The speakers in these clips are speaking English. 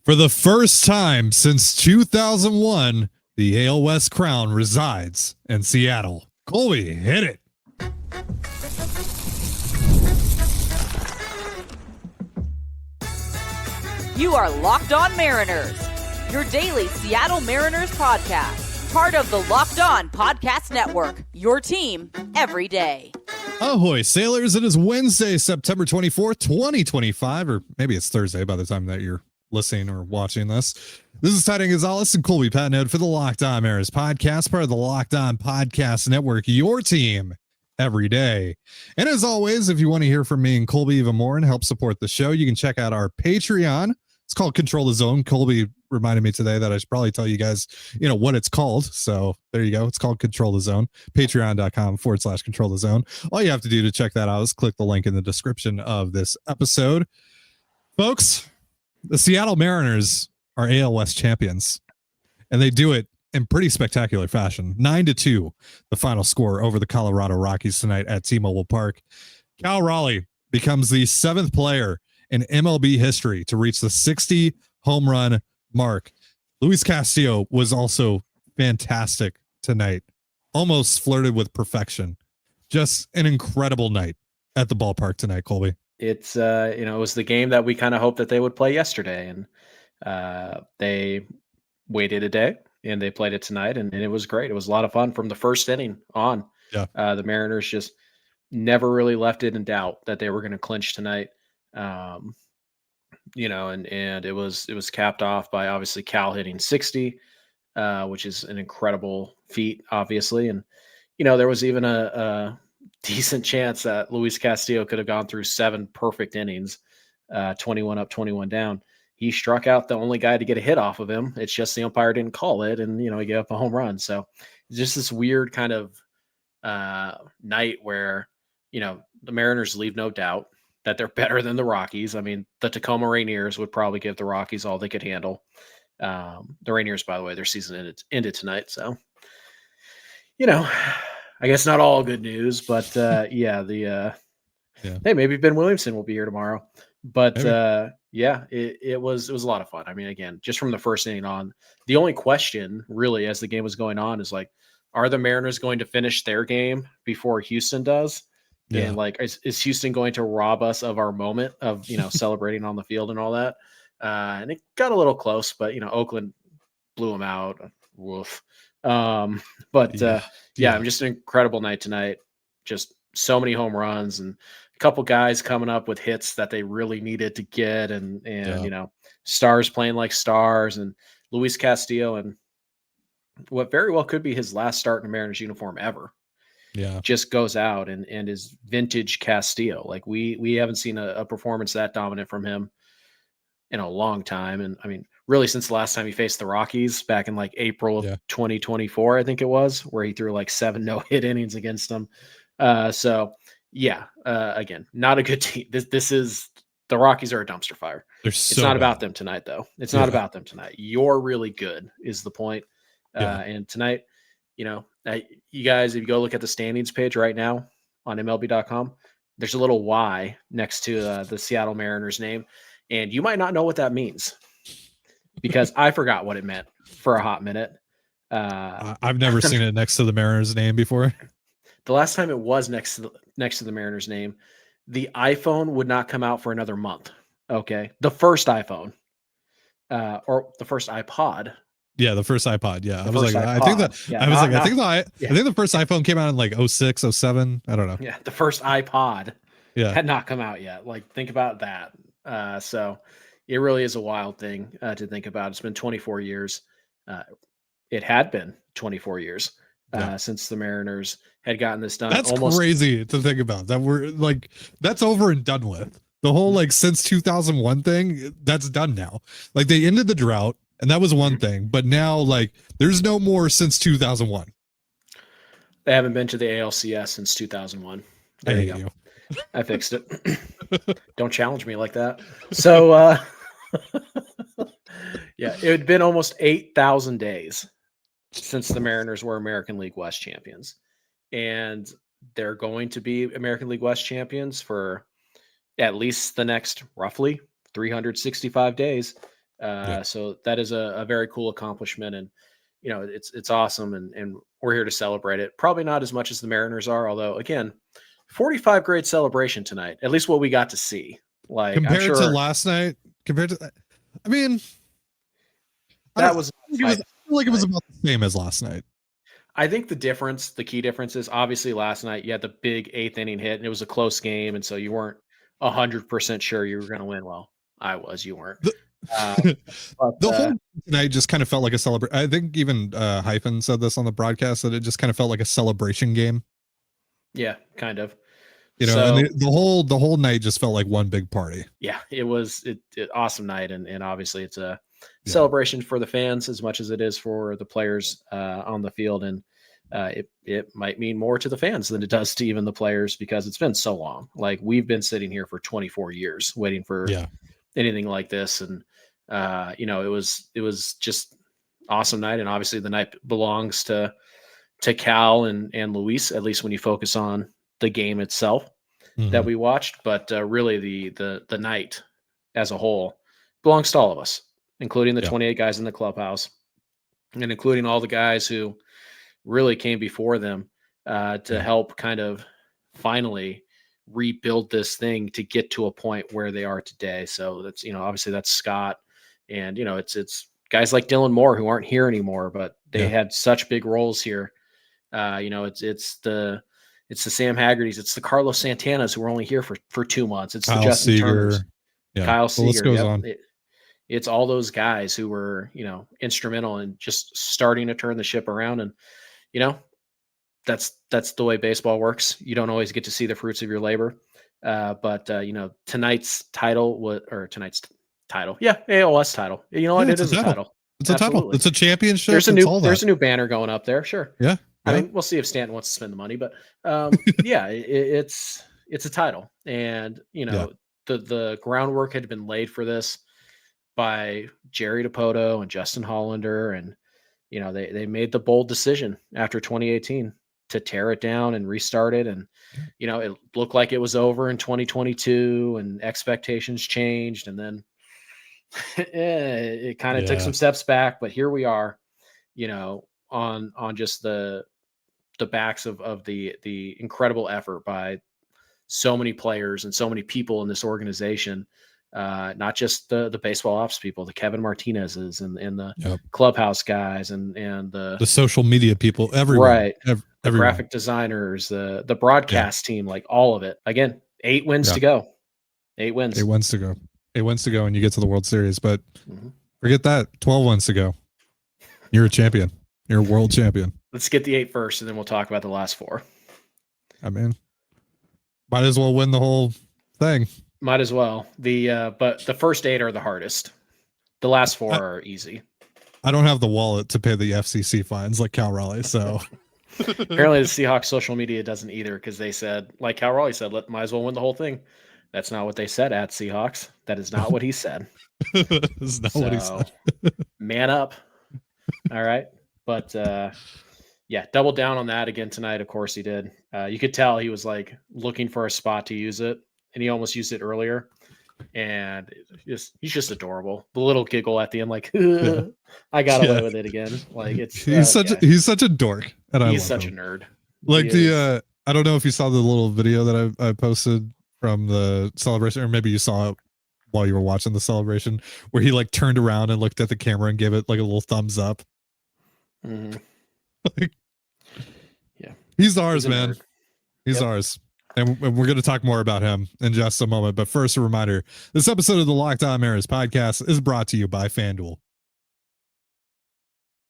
For the first time since 2001, the AL West crown resides in Seattle. Colby, hit it. You are Locked On Mariners, your daily Seattle Mariners podcast, part of the Locked On Podcast Network, your team every day. Ahoy, sailors. It is Wednesday, September 24th, 2025, or maybe it's Thursday by the time that you're listening or watching this. This is Titan Gonzalez and Colby Patnode for the Locked On Mariners podcast, part of the Locked On Podcast Network, your team every day. And as always, if you want to hear from me and Colby even more and help support the show, you can check out our Patreon. It's called Control the Zone. Colby reminded me today that I should probably tell you guys, what it's called. So there you go. It's called Control the Zone. Patreon.com/Control the Zone. All you have to do to check that out is click the link in the description of this episode. Folks, the Seattle Mariners are AL West champions, and they do it in pretty spectacular fashion. 9-2, the final score over the Colorado Rockies tonight at T-Mobile Park. Cal Raleigh becomes the 7th player in MLB history to reach the 60 home run mark. Luis Castillo was also fantastic tonight. Almost flirted with perfection. Just an incredible night at the ballpark tonight, Colby. It's, it was the game that we kind of hoped that they would play yesterday, and they waited a day and they played it tonight, and it was great. It was a lot of fun from the first inning on. Yeah. The Mariners just never really left it in doubt that they were going to clinch tonight. And it was capped off by obviously Cal hitting 60, which is an incredible feat, obviously. And, there was even a decent chance that Luis Castillo could have gone through 7 perfect innings, 21 up, 21 down. He struck out the only guy to get a hit off of him. It's just the umpire didn't call it, and, he gave up a home run. So it's just this weird kind of night where, the Mariners leave no doubt that they're better than the Rockies. I mean, the Tacoma Rainiers would probably give the Rockies all they could handle. The Rainiers, by the way, their season ended tonight. So, I guess not all good news, but hey, maybe Ben Williamson will be here tomorrow. But it was a lot of fun. I mean, again, just from the first inning on, the only question really as the game was going on is like, are the Mariners going to finish their game before Houston does? Yeah. And like, is Houston going to rob us of our moment of, celebrating on the field and all that? And it got a little close, but, Oakland blew them out. Woof. I'm just an incredible night tonight. Just so many home runs and a couple guys coming up with hits that they really needed to get. And stars playing like stars, and Luis Castillo and what very well could be his last start in a Mariners uniform ever. Yeah, just goes out and is vintage Castillo. Like we haven't seen a performance that dominant from him in a long time. And I mean, really since the last time he faced the Rockies back in like April of 2024, I think it was, where he threw like 7 no-hit innings against them. Again, not a good team. This is the Rockies are a dumpster fire. It's not about them tonight, though. It's not about them tonight. You're really good is the point. And tonight, you guys, if you go look at the standings page right now on MLB.com, there's a little Y next to the Seattle Mariners name. And you might not know what that means because I forgot what it meant for a hot minute. I've never seen it next to the Mariners name before. The last time it was next to the Mariners name, the iPhone would not come out for another month. Okay. The first iPhone or the first iPod. Yeah, the first iPod. Yeah, I think the first iPhone came out in like 06, 07. I don't know. Yeah, the first iPod had not come out yet. Like, think about that. So it really is a wild thing to think about. It's been 24 years. It had been 24 years since the Mariners had gotten this done. That's crazy to think about. That we're like, that's over and done with. The whole like since 2001 thing, that's done now. Like they ended the drought. And that was one thing, but now like there's no more since 2001. They haven't been to the ALCS since 2001. There you go. I fixed it. Don't challenge me like that. So, it had been almost 8,000 days since the Mariners were American League West champions, and they're going to be American League West champions for at least the next roughly 365 days. So that is a very cool accomplishment, and it's awesome, and we're here to celebrate it. Probably not as much as the Mariners are, although again, 45 grade celebration tonight. At least what we got to see. Like compared to last night, I mean, that was like it was about the same as last night. I think the key difference is obviously last night you had the big 8th inning hit, and it was a close game, and so you weren't 100% sure you were going to win. Well, I was. You weren't. The whole tonight just kind of felt like a celebration. I think even Hyphen said this on the broadcast, that it just kind of felt like a celebration game. Yeah, kind of. And the whole night just felt like one big party. Yeah, it was an awesome night, and obviously it's a celebration for the fans as much as it is for the players on the field, and it might mean more to the fans than it does to even the players, because it's been so long. Like, we've been sitting here for 24 years waiting for anything like this, and it was just awesome night, and obviously the night belongs to Cal and Luis, at least when you focus on the game itself that we watched, but really the night as a whole belongs to all of us, including the 28 guys in the clubhouse, and including all the guys who really came before them to help kind of finally rebuild this thing to get to a point where they are today. So that's, obviously that's Scott, and it's guys like Dylan Moore who aren't here anymore, but they had such big roles here. It's the Sam Haggertys, it's the Carlos Santanas who were only here for 2 months. It's the Justin Turners, Kyle Seager. It's all those guys who were, instrumental in just starting to turn the ship around. And, that's the way baseball works. You don't always get to see the fruits of your labor. But tonight's title ALS title. You know what? It is a title. It's a title. It's a championship. There's a new banner going up there. Sure. Yeah. I mean, we'll see if Stanton wants to spend the money, but it's a title, and the groundwork had been laid for this by Jerry DiPoto and Justin Hollander, and they made the bold decision after 2018 to tear it down and restart it, and it looked like it was over in 2022, and expectations changed, and then it kind of took some steps back, but here we are, on just the backs of the incredible effort by so many players and so many people in this organization, not just the baseball ops people, the Kevin Martinez's and the clubhouse guys and the social media people, everyone, right? The graphic designers, the broadcast team, like all of it. Again, 8 wins to go. 8 wins. 8 wins to go. 8 wins to go, and you get to the World Series. But forget that. 12 wins to go. You're a champion. You're a world champion. Let's get the 8 first, and then we'll talk about the last 4. I mean, might as well win the whole thing. Might as well. But the first 8 are the hardest. The last 4 are easy. I don't have the wallet to pay the FCC fines like Cal Raleigh, so. Apparently the Seahawks social media doesn't either, because they said, like Cal Raleigh said, might as well win the whole thing. That's not what they said at Seahawks. That is not what he said. That's not what he said. Man up. All right. But double down on that again tonight. Of course he did. You could tell he was like looking for a spot to use it, and he almost used it earlier. And he's just adorable. The little giggle at the end, like I got away with it again. Like he's such a dork, and he's such a nerd. Like I don't know if you saw the little video that I posted from the celebration, or maybe you saw it while you were watching the celebration, where he like turned around and looked at the camera and gave it like a little thumbs up. Mm-hmm. Like, he's ours, man. He's ours. And we're going to talk more about him in just a moment. But first, a reminder, this episode of the Locked On Mariners podcast is brought to you by FanDuel.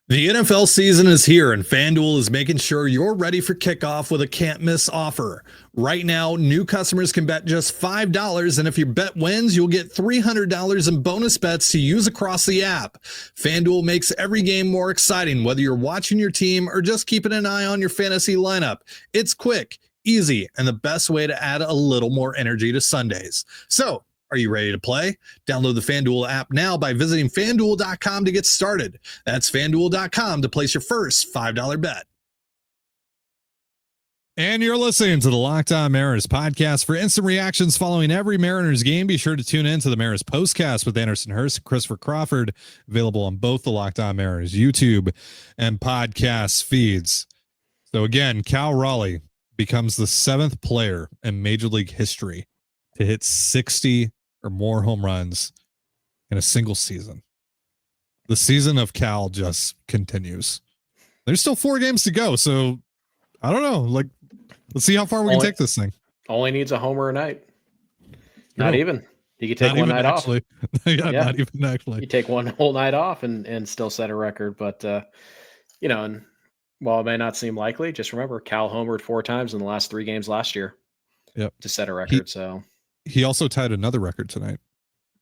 The NFL season is here, and FanDuel is making sure you're ready for kickoff with a can't-miss offer. Right now, new customers can bet just $5, and if your bet wins, you'll get $300 in bonus bets to use across the app. FanDuel makes every game more exciting, whether you're watching your team or just keeping an eye on your fantasy lineup. It's quick, easy, and the best way to add a little more energy to Sundays. So, are you ready to play? Download the FanDuel app now by visiting FanDuel.com to get started. That's FanDuel.com to place your first $5 bet. And you're listening to the Locked On Mariners podcast. For instant reactions following every Mariners game, be sure to tune in to the Mariners postcast with Anderson Hurst and Christopher Crawford, available on both the Locked On Mariners YouTube and podcast feeds. So again, Cal Raleigh becomes the 7th player in Major League history to hit 60 or more home runs in a single season. The season of Cal just continues. There's still 4 games to go, so I don't know. Like, let's see how far we can take this thing. Only needs a homer a night. Not even. He could take one night off. Not even actually. You take one whole night off and still set a record. But, and while it may not seem likely, just remember Cal homered 4 times in the last 3 games last year. Yep. To set a record. He also tied another record tonight.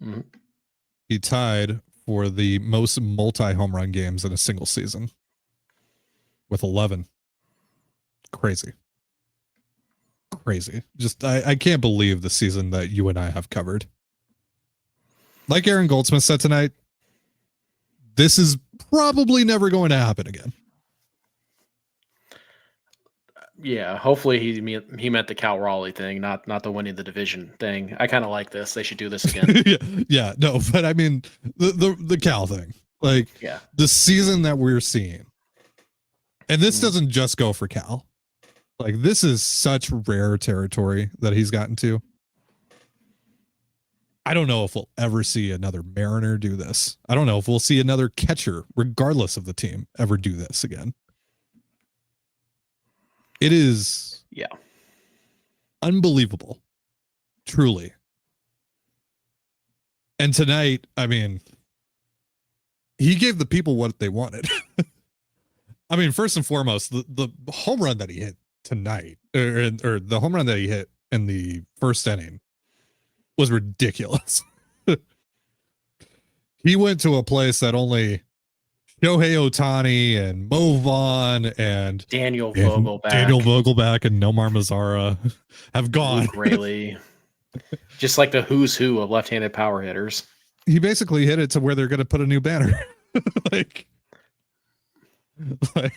Mm-hmm. He tied for the most multi-home run games in a single season with 11. Crazy. Just I can't believe the season that you and I have covered. Like Aaron Goldsmith said tonight, this is probably never going to happen again. Yeah, hopefully he meant the Cal Raleigh thing, not the winning the division thing. I kind of like this. They should do this again. yeah, no, but I mean the Cal thing. Like, the season that we're seeing. And this doesn't just go for Cal. Like, this is such rare territory that he's gotten to. I don't know if we'll ever see another Mariner do this. I don't know if we'll see another catcher, regardless of the team, ever do this again. It is unbelievable. Truly. And tonight, I mean, he gave the people what they wanted. I mean, first and foremost, the home run that he hit tonight, or the home run that he hit in the first inning, was ridiculous. He went to a place that only Shohei Ohtani and Mo Vaughn and Daniel Vogelback and Nomar Mazara have gone. Luke Raleigh. Just like the who's who of left-handed power hitters. He basically hit it to where they're going to put a new banner. like I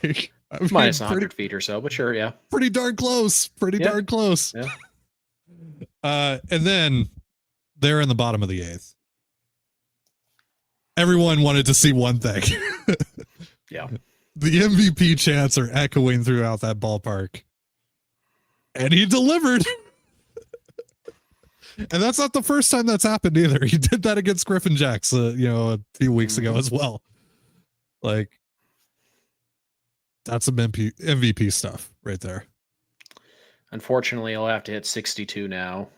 mean, minus 100 feet or so, but sure, yeah. Pretty darn close. Darn close. Yeah. And then they're in the bottom of the 8th. Everyone wanted to see one thing. Yeah. The MVP chants are echoing throughout that ballpark. And he delivered. And that's not the first time that's happened either. He did that against Griffin Jacks, a few weeks ago as well. Like, that's some MVP stuff right there. Unfortunately, he'll have to hit 62 now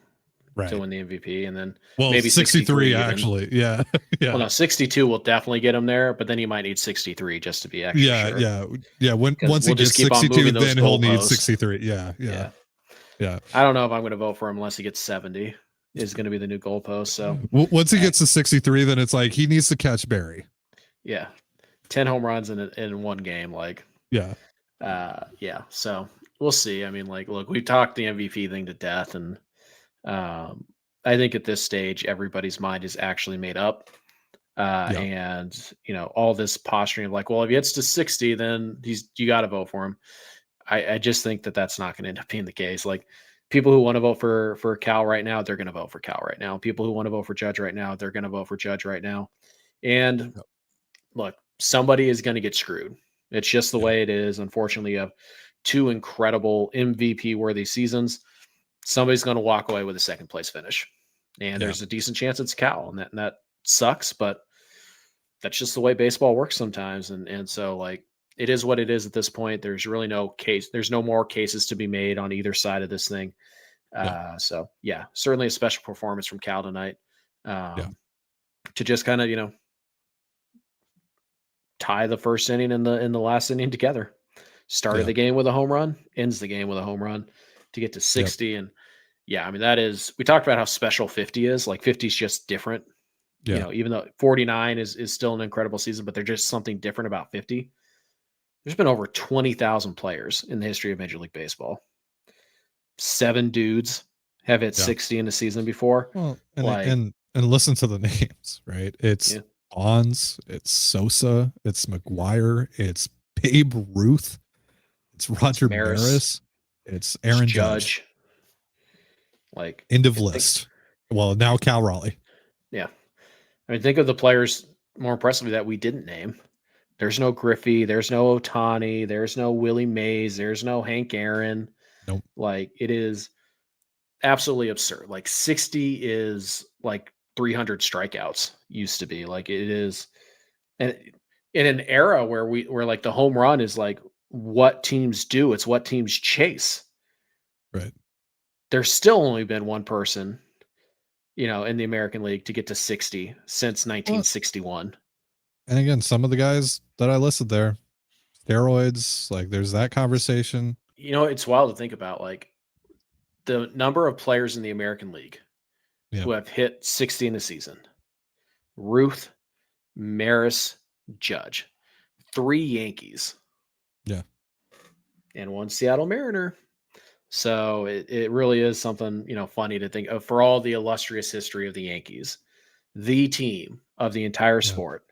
to win the MVP, and then maybe 63 actually. Yeah. Well, no, 62 will definitely get him there, but then he might need 63 just to be extra sure. Yeah. Once he gets 62, then he'll need 63. Yeah. I don't know if I'm going to vote for him unless he gets 70. Is going to be the new goalpost. So once he gets to 63, then it's like he needs to catch Barry. Yeah, 10 home runs in one game. Like, So we'll see. I mean, like, look, we talked the MVP thing to death, and I think at this stage, everybody's mind is actually made up. And all this posturing of like, well, if he gets to 60, then you got to vote for him. I just think that's not going to end up being the case. Like, people who want to vote for Cal right now, they're going to vote for Cal right now. People who want to vote for Judge right now, they're going to vote for Judge right now. And look, somebody is going to get screwed. It's just the way it is. Unfortunately, you have 2 incredible MVP worthy seasons. Somebody's going to walk away with a second place finish. And there's a decent chance it's Cal, and that sucks, but that's just the way baseball works sometimes. And so, like, it is what it is at this point. There's really no case. There's no more cases to be made on either side of this thing. So certainly a special performance from Cal tonight. To just kind of, tie the first inning and the last inning together. Started the game with a home run, ends the game with a home run to get to 60. And I mean, that is, we talked about how special 50 is. Like, 50 is just different. Even though 49 is still an incredible season, but there's just something different about 50. There's been over 20,000 players in the history of Major League Baseball. 7 dudes have hit 60 in a season before. Well, and listen to the names, right? It's Bonds, it's Sosa, it's McGuire, it's Babe Ruth, it's Roger Maris. It's Aaron Judge. Like end of list. Well, now Cal Raleigh. Yeah. I mean, think of the players more impressively that we didn't name. There's no Griffey. There's no Otani. There's no Willie Mays. There's no Hank Aaron. Nope. Like, it is absolutely absurd. Like 60 is like 300 strikeouts used to be. Like it is, and in an era where where like the home run is like what teams do, it's what teams chase. Right. There's still only been one person, in the American League to get to 60 since 1961. And again, some of the guys that I listed there, steroids, like there's that conversation. It's wild to think about, like the number of players in the American League who have hit 60 in a season. Ruth, Maris, Judge, 3 Yankees. Yeah. And 1 Seattle Mariner. So it really is something, funny to think of for all the illustrious history of the Yankees, the team of the entire sport.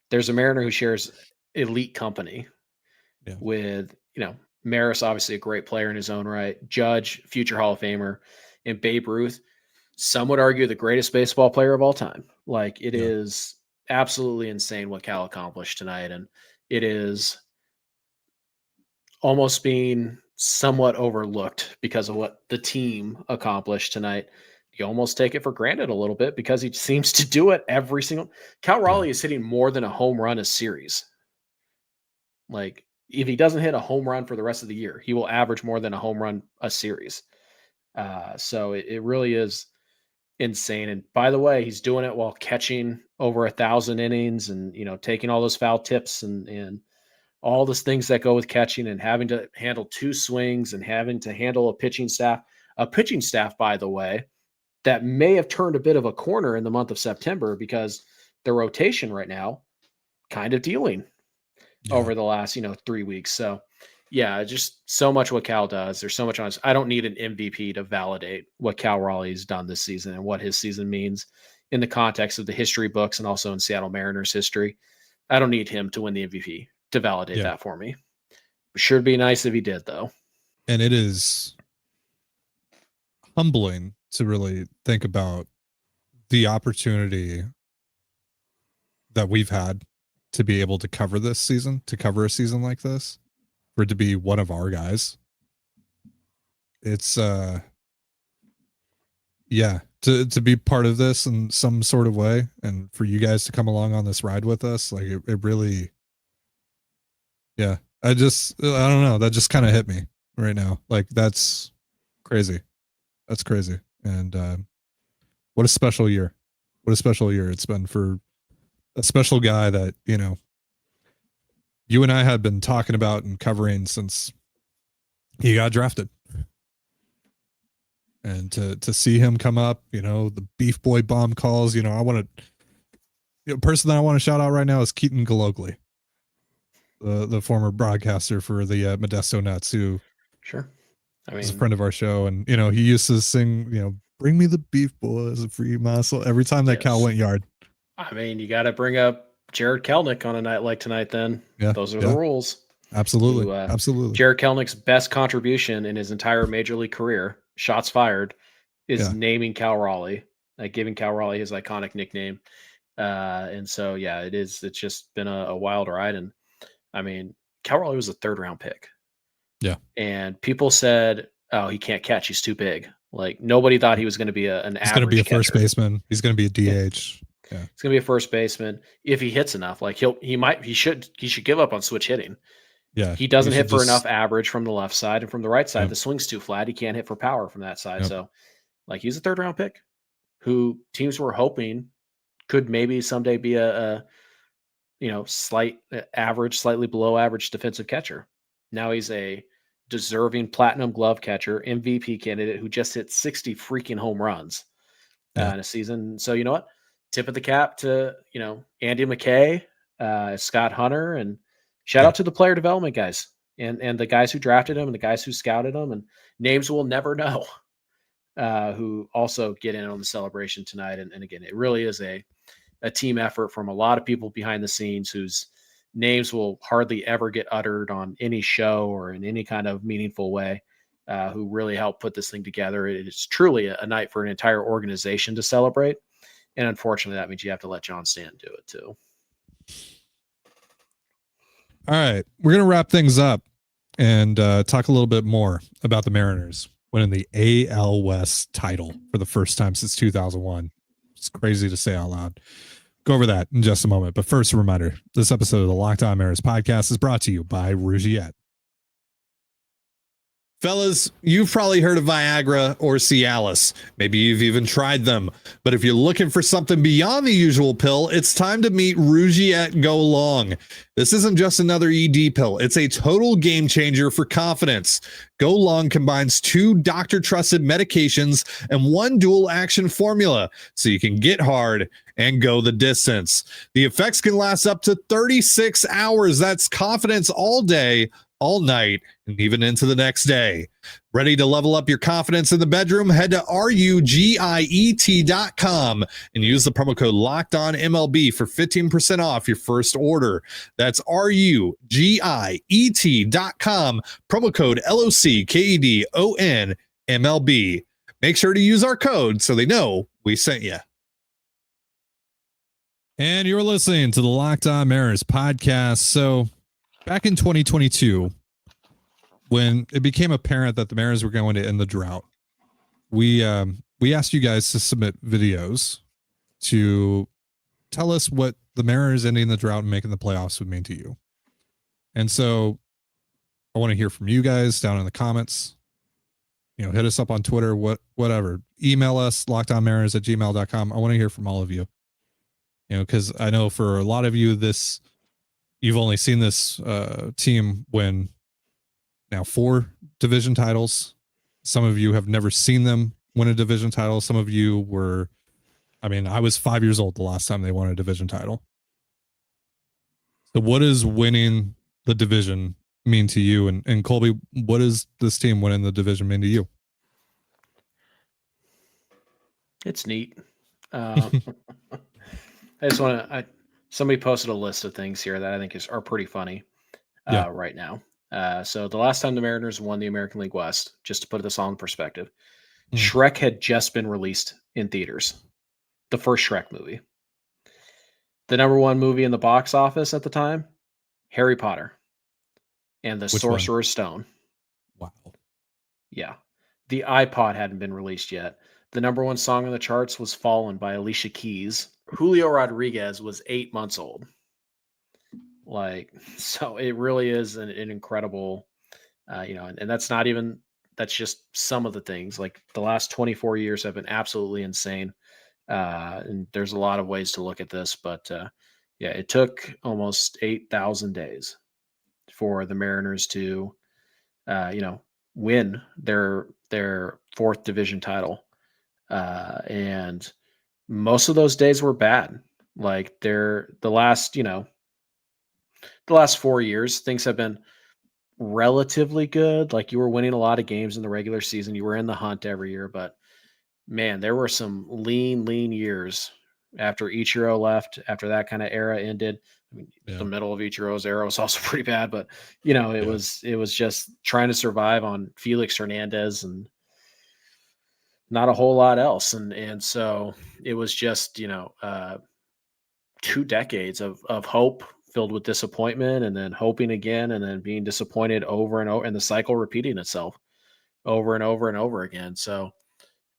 There's a Mariner who shares elite company with, Maris, obviously a great player in his own right, Judge, future Hall of Famer, and Babe Ruth, some would argue the greatest baseball player of all time. Like it is absolutely insane what Cal accomplished tonight. And it is almost being somewhat overlooked because of what the team accomplished tonight. You almost take it for granted a little bit because he seems to do it every single. Cal Raleigh is hitting more than a home run a series. Like if he doesn't hit a home run for the rest of the year, he will average more than a home run a series. So it really is insane. And by the way, he's doing it while catching over 1,000 innings and, taking all those foul tips and all those things that go with catching and having to handle 2 swings and having to handle a pitching staff, by the way, that may have turned a bit of a corner in the month of September because the rotation right now kind of dealing over the last, 3 weeks. So yeah, just so much what Cal does. There's so much on. I don't need an MVP to validate what Cal Raleigh's done this season and what his season means in the context of the history books and also in Seattle Mariners history. I don't need him to win the MVP to validate that for me. It should be nice if he did, though. And it is humbling to really think about the opportunity that we've had to be able to cover this season, to cover a season like this, for it to be one of our guys. It's to be part of this in some sort of way and for you guys to come along on this ride with us. Like it really, I don't know. That just kind of hit me right now. Like that's crazy. That's crazy. And what a special year. What a special year it's been for a special guy that, you and I had been talking about and covering since he got drafted. And to see him come up, the Beef Boy bomb calls, I want to, the person that I want to shout out right now is Keaton Galogly, the former broadcaster for the Modesto Nuts, who is a friend of our show. And, he used to sing, bring me the beef boys, a free muscle every time that Cal went yard. I mean, you got to bring up Jared Kelenic on a night like tonight, then. Those are the rules. Absolutely. Absolutely. Jared Kelenick's best contribution in his entire major league career, shots fired, is naming Cal Raleigh, giving Cal Raleigh his iconic nickname. And so, it's just been a wild ride. And I mean, Cal Raleigh was a 3rd round pick. Yeah. And people said, oh, he can't catch. He's too big. Like nobody thought he was going to be an average. He's going to be a catcher. First baseman. He's going to be a DH. Yeah. He's going to be a first baseman if he hits enough. Like he should give up on switch hitting. Yeah. He doesn't hit for enough average from the left side, and from the right side, the swing's too flat. He can't hit for power from that side. So like he's a 3rd round pick who teams were hoping could maybe someday be a slight average, slightly below average defensive catcher. Now he's a deserving platinum glove catcher, MVP candidate who just hit 60 freaking home runs in a season. So you know what? Tip of the cap to, Andy McKay, Scott Hunter, and shout out to the player development guys and the guys who drafted him and the guys who scouted him and names we'll never know who also get in on the celebration tonight. And again, it really is a team effort from a lot of people behind the scenes whose names will hardly ever get uttered on any show or in any kind of meaningful way, who really helped put this thing together. It is truly a night for an entire organization to celebrate. And unfortunately, that means you have to let John Stanton do it too. All right. We're going to wrap things up and talk a little bit more about the Mariners winning the AL West title for the first time since 2001. It's crazy to say out loud. Go over that in just a moment. But first, a reminder, this episode of the Locked On Mariners podcast is brought to you by Rougiette. Fellas, you've probably heard of Viagra or Cialis. Maybe you've even tried them. But if you're looking for something beyond the usual pill, it's time to meet Rougiette Go Long. This isn't just another ED pill. It's a total game changer for confidence. Go Long combines 2 doctor-trusted medications and 1 dual-action formula, so you can get hard and go the distance. The effects can last up to 36 hours. That's confidence all day, all night, and even into the next day. Ready to level up your confidence in the bedroom? Head to RUGIET.com and use the promo code LOCKEDONMLB for 15% off your first order. That's RUGIET.com, promo code LOCKEDONMLB. Make sure to use our code so they know we sent you. And you're listening to the Locked On Mariners podcast. So back in 2022, when it became apparent that the Mariners were going to end the drought, we asked you guys to submit videos to tell us what the Mariners ending the drought and making the playoffs would mean to you. And so I want to hear from you guys down in the comments. You know, hit us up on Twitter, whatever. Email us, lockedonmariners@gmail.com. I want to hear from all of you. You know, because I know for a lot of you, you've only seen this team win now 4 division titles. Some of you have never seen them win a division title. Some of you were, I was 5 years old the last time they won a division title. So what does winning the division mean to you? And Colby, what does this team winning the division mean to you? It's neat. I just want to, somebody posted a list of things here that I think are pretty funny right now. So the last time the Mariners won the American League West, just to put this all in perspective, Shrek had just been released in theaters. The first Shrek movie. The number 1 movie in the box office at the time, Harry Potter and the Sorcerer's Stone. Wow. Yeah. The iPod hadn't been released yet. The number 1 song on the charts was Fallen by Alicia Keys. Julio Rodriguez was 8 months old. So it really is an incredible, and that's just some of the things. Like the last 24 years have been absolutely insane. And there's a lot of ways to look at this, but it took almost 8,000 days for the Mariners to, win their 4th division title. And most of those days were bad. Like the last 4 years, things have been relatively good. Like you were winning a lot of games in the regular season. You were in the hunt every year, but man, there were some lean years after Ichiro left, after that kind of era ended. The middle of Ichiro's era was also pretty bad, but it was just trying to survive on Felix Hernandez and not a whole lot else. And so it was just, 2 decades of hope filled with disappointment, and then hoping again, and then being disappointed over and over, and the cycle repeating itself over and over and over again. So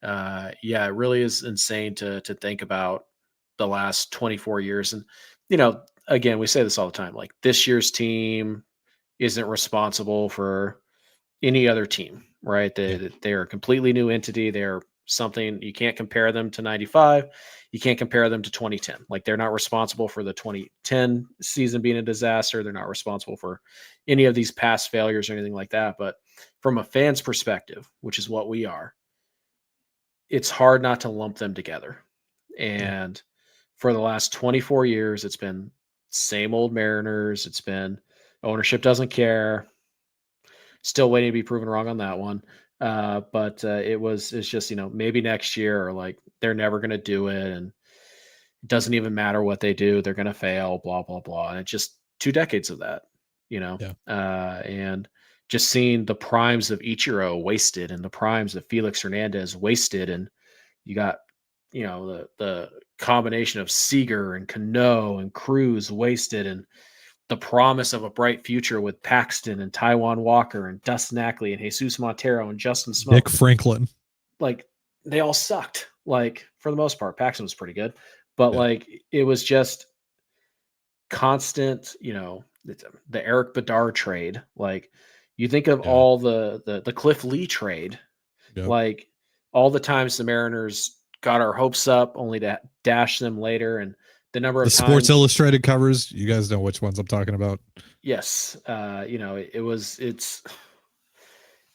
it really is insane to think about the last 24 years. And, again, we say this all the time, like this year's team isn't responsible for any other team, right? They are a completely new entity. They're something, you can't compare them to 95. You can't compare them to 2010. Like they're not responsible for the 2010 season being a disaster. They're not responsible for any of these past failures or anything like that. But from a fan's perspective, which is what we are, it's hard not to lump them together. And for the last 24 years, it's been same old Mariners. It's been ownership doesn't care. Still waiting to be proven wrong on that one. But it's just, maybe next year, or like they're never going to do it. And it doesn't even matter what they do. They're going to fail, blah, blah, blah. And it just, 2 decades of that, and just seeing the primes of Ichiro wasted and the primes of Felix Hernandez wasted. And you got, the combination of Seager and Cano and Cruz wasted, and the promise of a bright future with Paxton and Taiwan Walker and Dustin Ackley and Jesus Montero and Justin Smoke. Nick Franklin. Like, they all sucked. Like, for the most part, Paxton was pretty good, but like, it was just constant, the Eric Bedard trade. Like, you think of all the Cliff Lee trade, like all the times the Mariners got our hopes up only to dash them later. And the number of Sports Illustrated covers, you guys know which ones I'm talking about. Yes.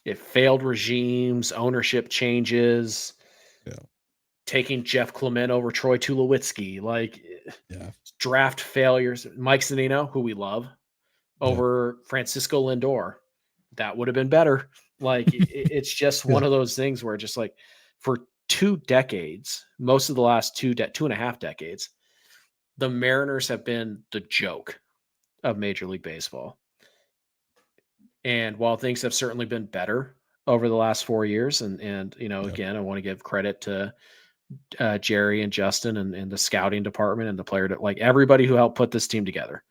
It failed regimes, ownership changes, taking Jeff Clement over Troy Tulowitzki, draft failures, Mike Zunino, who we love, over Francisco Lindor. That would have been better. Like, it's just one of those things where just like for 2 decades, most of the last 2.5 decades, the Mariners have been the joke of Major League Baseball. And while things have certainly been better over the last 4 years, and again, I want to give credit to Jerry and Justin and the scouting department and the player, like everybody who helped put this team together,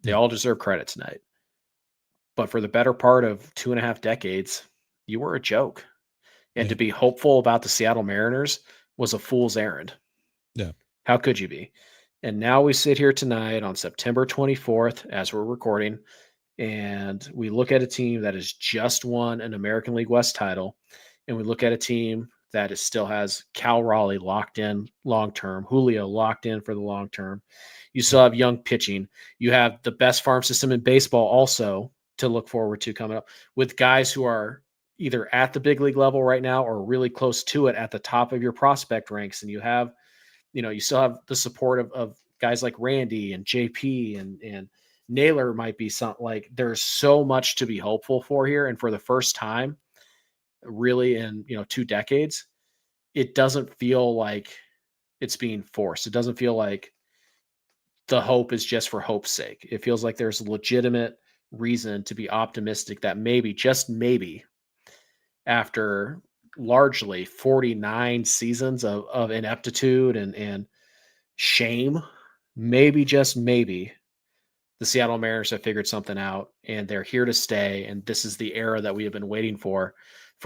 they all deserve credit tonight. But for the better part of 2.5 decades, you were a joke. And to be hopeful about the Seattle Mariners was a fool's errand. Yeah. How could you be? And now we sit here tonight on September 24th, as we're recording, and we look at a team that has just won an American League West title, and we look at a team that still has Cal Raleigh locked in long-term, Julio locked in for the long-term. You still have young pitching. You have the best farm system in baseball also to look forward to coming up, with guys who are either at the big league level right now or really close to it at the top of your prospect ranks. And you have, you still have the support of guys like Randy and JP and Naylor might be something. Like, there's so much to be hopeful for here. And for the first time really in, 2 decades, it doesn't feel like it's being forced. It doesn't feel like the hope is just for hope's sake. It feels like there's legitimate reason to be optimistic that maybe, just maybe, after largely 49 seasons of ineptitude and shame, maybe, just maybe, the Seattle Mariners have figured something out and they're here to stay. And this is the era that we have been waiting for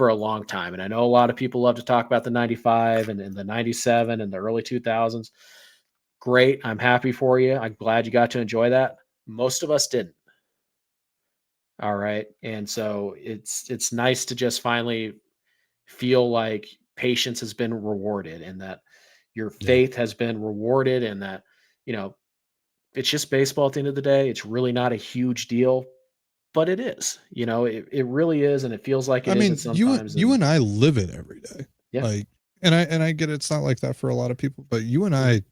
a long time. And I know a lot of people love to talk about the 95 and the 97 and the early 2000s. Great. I'm happy for you. I'm glad you got to enjoy that. Most of us didn't. All right. And so it's nice to just finally feel like patience has been rewarded and that your faith has been rewarded, and that, it's just baseball at the end of the day. It's really not a huge deal, but it is, it really is. And it feels like it is sometimes. You and I live it every day. Yeah. Like, and I get it's not like that for a lot of people, but you and I,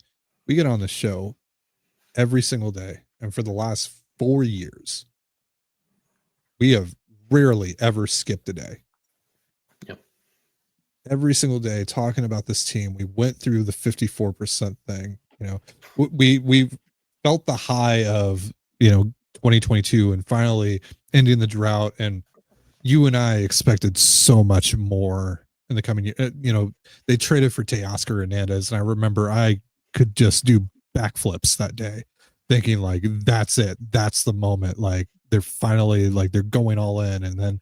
we get on the show every single day. And for the last 4 years, we have rarely ever skipped a day. Yep. Every single day talking about this team. We went through the 54% thing. We felt the high of, 2022 and finally ending the drought. And you and I expected so much more in the coming year. They traded for Teoscar Hernandez. And I remember I could just do backflips that day thinking like, that's it. That's the moment. Like, they're finally they're going all in. And then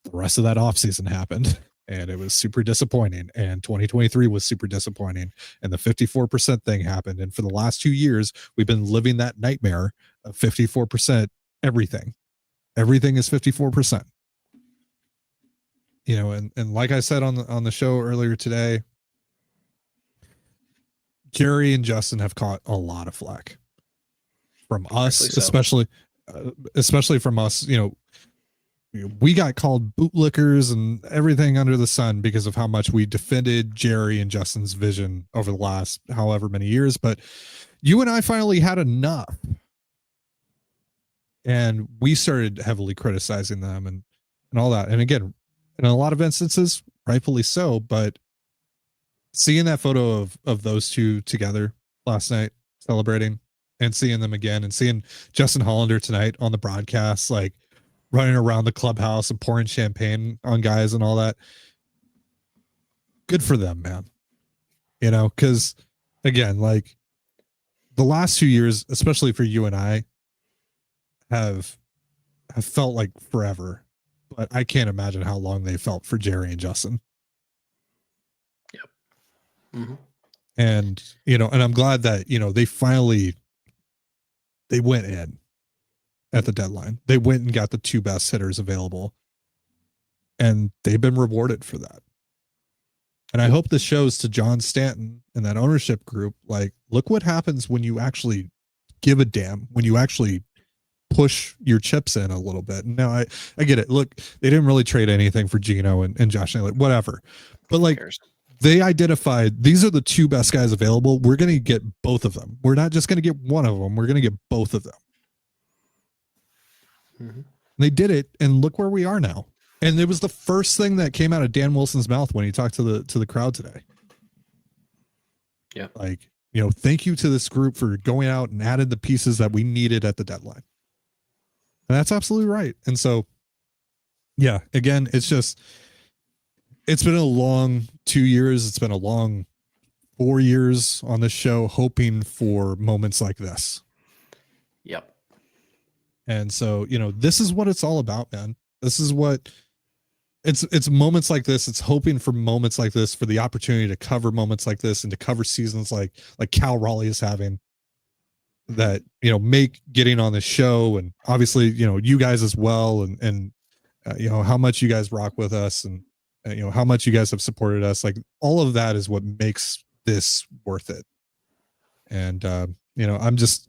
the rest of that offseason happened and it was super disappointing. And 2023 was super disappointing. And the 54% thing happened. And for the last 2 years, we've been living that nightmare of 54%. Everything is 54%. And like I said on the show earlier today, Jerry and Justin have caught a lot of flack from us, especially from us. We got called bootlickers and everything under the sun because of how much we defended Jerry and Justin's vision over the last however many years. But you and I finally had enough. And we started heavily criticizing them and all that. And again, in a lot of instances, rightfully so, but seeing that photo of those two together last night celebrating, and seeing them again and seeing Justin Hollander tonight on the broadcast, like running around the clubhouse and pouring champagne on guys and all that. Good for them, man. You know, because again, like the last 2 years, especially for you and I, have felt like forever, but I can't imagine how long they felt for Jerry and Justin. Yep. Mm-hmm. And, you know, and I'm glad that, you know, they went in at the deadline. They went and got the 2 best hitters available, and they've been rewarded for that. And I hope this shows to John Stanton and that ownership group, like, look what happens when you actually give a damn, when you actually push your chips in a little bit. And now I get it. Look, they didn't really trade anything for Gino and Josh Naylor, whatever. But like, they identified these are the 2 best guys available. We're going to get both of them. We're not just going to get one of them. We're going to get both of them. Mm-hmm. They did it, and look where we are now. And it was the first thing that came out of Dan Wilson's mouth when he talked to the crowd today. Yeah. Like, you know, thank you to this group for going out and added the pieces that we needed at the deadline. And that's absolutely right. And so, yeah, again, it's been a long 2 years. It's been a long 4 years on this show, hoping for moments like this. Yep. And so, you know, this is what it's all about, man. This is what it's moments like this. It's hoping for moments like this, for the opportunity to cover moments like this and to cover seasons like Cal Raleigh is having, that, you know, make getting on the show, and obviously, you know, you guys as well. And you know, how much you guys rock with us, and you know, how much you guys have supported us. Like, all of that is what makes this worth it. And, you know, I'm just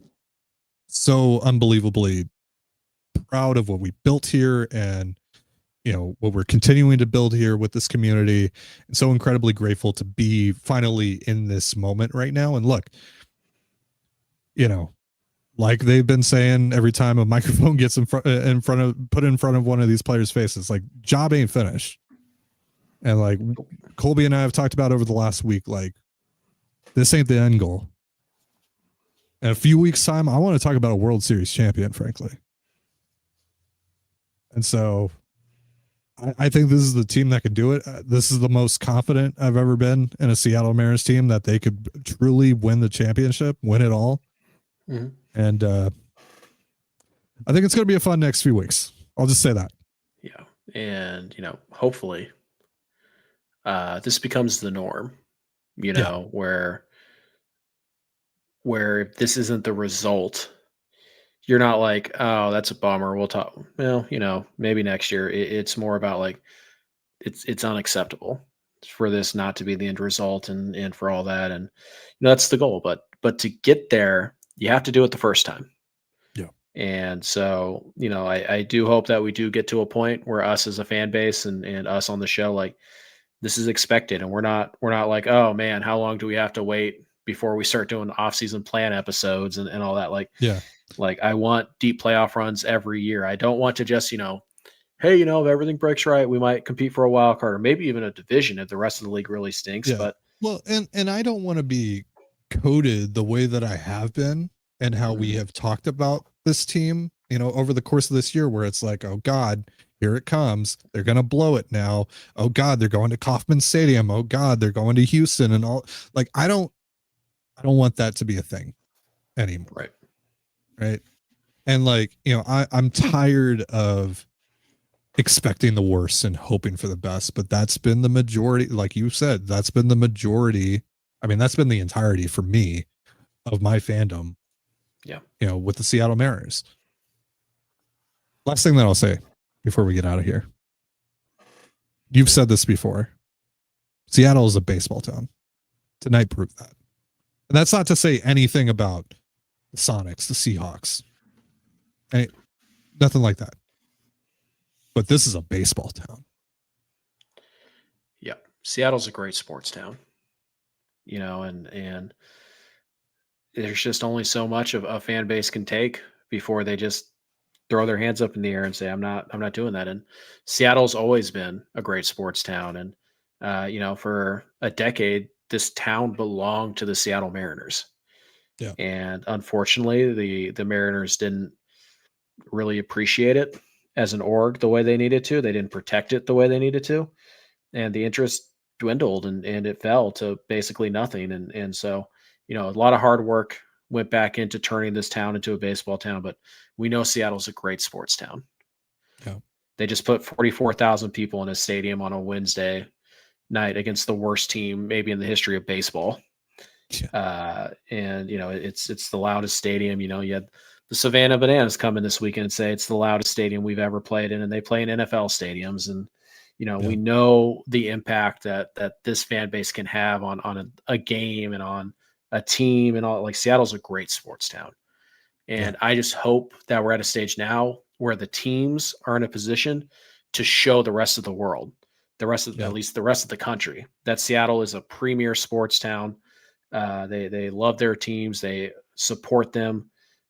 so unbelievably proud of what we built here, and, you know, what we're continuing to build here with this community, and so incredibly grateful to be finally in this moment right now. And look, you know, like they've been saying, every time a microphone gets put in front of one of these players' faces, like, job ain't finished. And like Colby and I have talked about over the last week, like, this ain't the end goal. In a few weeks' time, I want to talk about a World Series champion, frankly. And so I think this is the team that can do it. This is the most confident I've ever been in a Seattle Mariners team, that they could truly win the championship, win it all. Mm-hmm. And I think it's going to be a fun next few weeks. I'll just say that. Yeah. And, you know, hopefully this becomes the norm, you know, where if this isn't the result, you're not like, oh, that's a bummer, we'll talk. Well, you know, maybe next year. It's more about like, it's unacceptable for this not to be the end result, and for all that. And, you know, that's the goal. But to get there, you have to do it the first time. Yeah. And so, you know, I do hope that we do get to a point where us as a fan base and us on the show, like, this is expected, and we're not like, oh man, how long do we have to wait before we start doing off-season plan episodes and all that? Like, yeah, like, I want deep playoff runs every year. I don't want to just, you know, hey, you know, if everything breaks right, we might compete for a wild card, or maybe even a division if the rest of the league really stinks. Yeah. But well, and I don't want to be coded the way that I have been, and how we have talked about this team, you know, over the course of this year, where it's like, oh God, here it comes. They're going to blow it now. Oh God, they're going to Kauffman Stadium. Oh God, they're going to Houston, and all. Like, I don't want that to be a thing anymore. Right. And like, you know, I'm tired of expecting the worst and hoping for the best, but that's been the majority. Like you said, that's been the majority. I mean, that's been the entirety for me of my fandom. Yeah. You know, with the Seattle Mariners. Last thing that I'll say before we get out of here. You've said this before. Seattle is a baseball town. Tonight proved that. And that's not to say anything about the Sonics, the Seahawks, nothing like that. But this is a baseball town. Yeah. Seattle's a great sports town, you know, and there's just only so much of a fan base can take before they just throw their hands up in the air and say, I'm not doing that. And Seattle's always been a great sports town. And, you know, for a decade, this town belonged to the Seattle Mariners. Yeah. And unfortunately, the Mariners didn't really appreciate it as an org the way they needed to. They didn't protect it the way they needed to. And the interest dwindled and it fell to basically nothing. And so, a lot of hard work went back into turning this town into a baseball town, but we know Seattle's a great sports town. Yeah. They just put 44,000 people in a stadium on a Wednesday night against the worst team maybe in the history of baseball. Yeah. And it's the loudest stadium. You had the Savannah Bananas come in this weekend and say it's the loudest stadium we've ever played in, and they play in NFL stadiums. And we know the impact that this fan base can have on a game and on a team and all. Like, Seattle's a great sports town, and I just hope that we're at a stage now where the teams are in a position to show the rest of the world, at least the rest of the country, that Seattle is a premier sports town. They love their teams. They support them,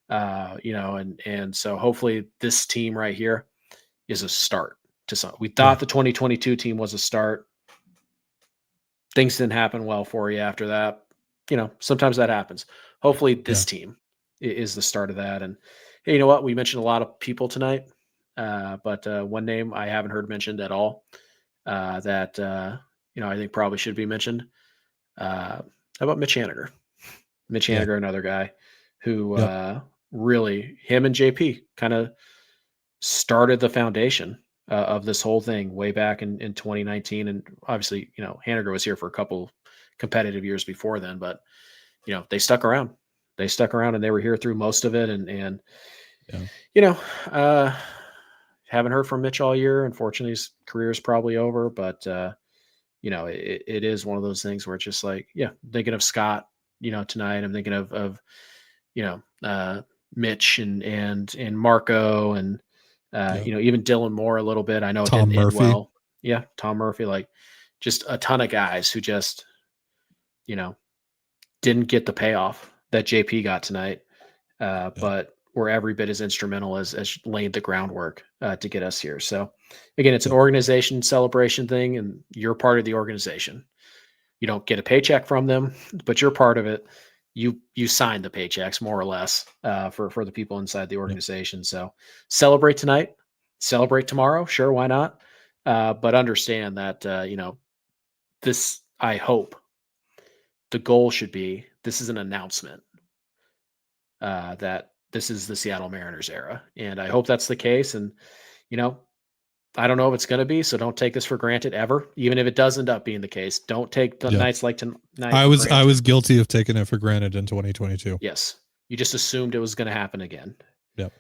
and so hopefully this team right here is a start to some. We thought the 2022 team was a start. Things didn't happen well for you after that. Sometimes that happens. Hopefully this team is the start of that. And hey, you know what? We mentioned a lot of people tonight, but one name I haven't heard mentioned at all that I think probably should be mentioned. How about Mitch Haniger? Mitch Haniger, another guy who really, him and JP kind of started the foundation of this whole thing way back in 2019. And obviously, Haniger was here for a couple competitive years before then, but they stuck around. They stuck around and they were here through most of it. And haven't heard from Mitch all year. Unfortunately, his career is probably over, but it is one of those things where it's just like, thinking of Scott, tonight. I'm thinking of Mitch and Marco and even Dylan Moore a little bit. I know Tom it didn't Murphy. end well. Yeah, Tom Murphy, like just a ton of guys who just didn't get the payoff that JP got tonight, but were every bit as instrumental as laid the groundwork to get us here. So again, it's an organization celebration thing, and you're part of the organization. You don't get a paycheck from them, but you're part of it. You signed the paychecks more or less for the people inside the organization. So celebrate tonight, celebrate tomorrow. Sure, why not? But understand that this. I hope the goal should be, this is an announcement that this is the Seattle Mariners era, and I hope that's the case. And I don't know if it's going to be, so don't take this for granted ever. Even if it does end up being the case, don't take the nights like tonight. I was guilty of taking it for granted in 2022. Yes, you just assumed it was going to happen again. Yep.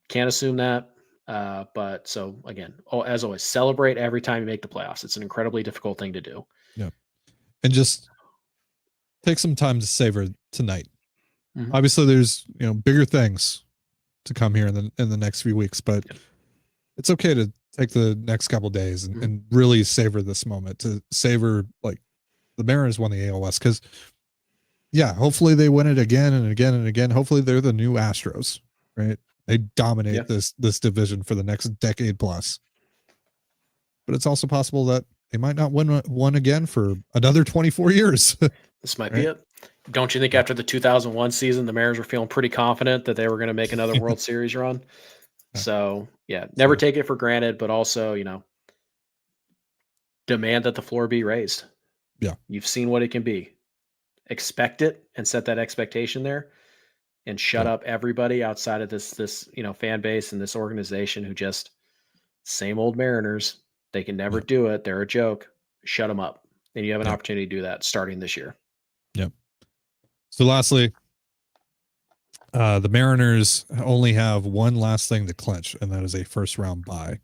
Can't assume that. But so again, as always, celebrate every time you make the playoffs. It's an incredibly difficult thing to do. Yeah, and just take some time to savor tonight. Mm-hmm. Obviously, there's bigger things to come here in the next few weeks, but it's okay to take the next couple of days and really savor this moment, to savor like the Mariners won the AL West, because hopefully they win it again and again and again. Hopefully they're the new Astros, right? They dominate this division for the next decade plus. But it's also possible that they might not win one again for another 24 years. This might be it. Don't you think after the 2001 season, the Mariners were feeling pretty confident that they were going to make another World Series run? So, never take it for granted, but also, demand that the floor be raised. Yeah. You've seen what it can be. Expect it and set that expectation there, and shut up everybody outside of this fan base and this organization who just same old Mariners. They can never do it. They're a joke. Shut them up. And you have an opportunity to do that starting this year. Yep. So lastly, the Mariners only have one last thing to clinch, and that is a first round bye.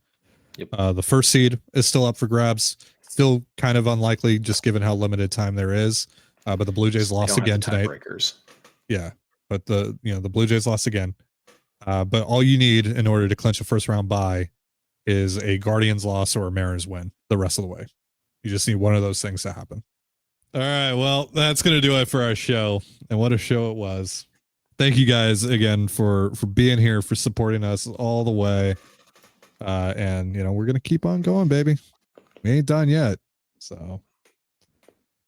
Yep. The first seed is still up for grabs. Still kind of unlikely, just given how limited time there is. But the Blue Jays lost again tonight. Yeah, but the Blue Jays lost again. But all you need in order to clinch a first round bye is a Guardians loss or a Mariners win the rest of the way. You just need one of those things to happen. All right, well, that's going to do it for our show. And what a show it was. Thank you guys again for being here, for supporting us all the way. And, we're going to keep on going, baby. We ain't done yet. So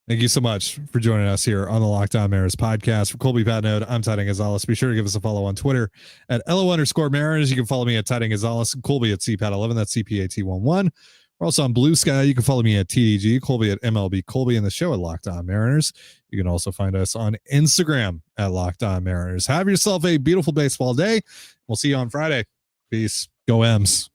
Thank you so much for joining us here on the Locked On Mariners podcast. For Colby Patnode, I'm Titan Gonzalez. Be sure to give us a follow on Twitter at LO_Mariners. You can follow me at Titan Gonzalez, Colby at CPAT11. That's CPAT11. We're also on Blue Sky. You can follow me at TDG, Colby at MLB Colby, and the show at Locked On Mariners. You can also find us on Instagram at Locked On Mariners. Have yourself a beautiful baseball day. We'll see you on Friday. Peace. Go M's.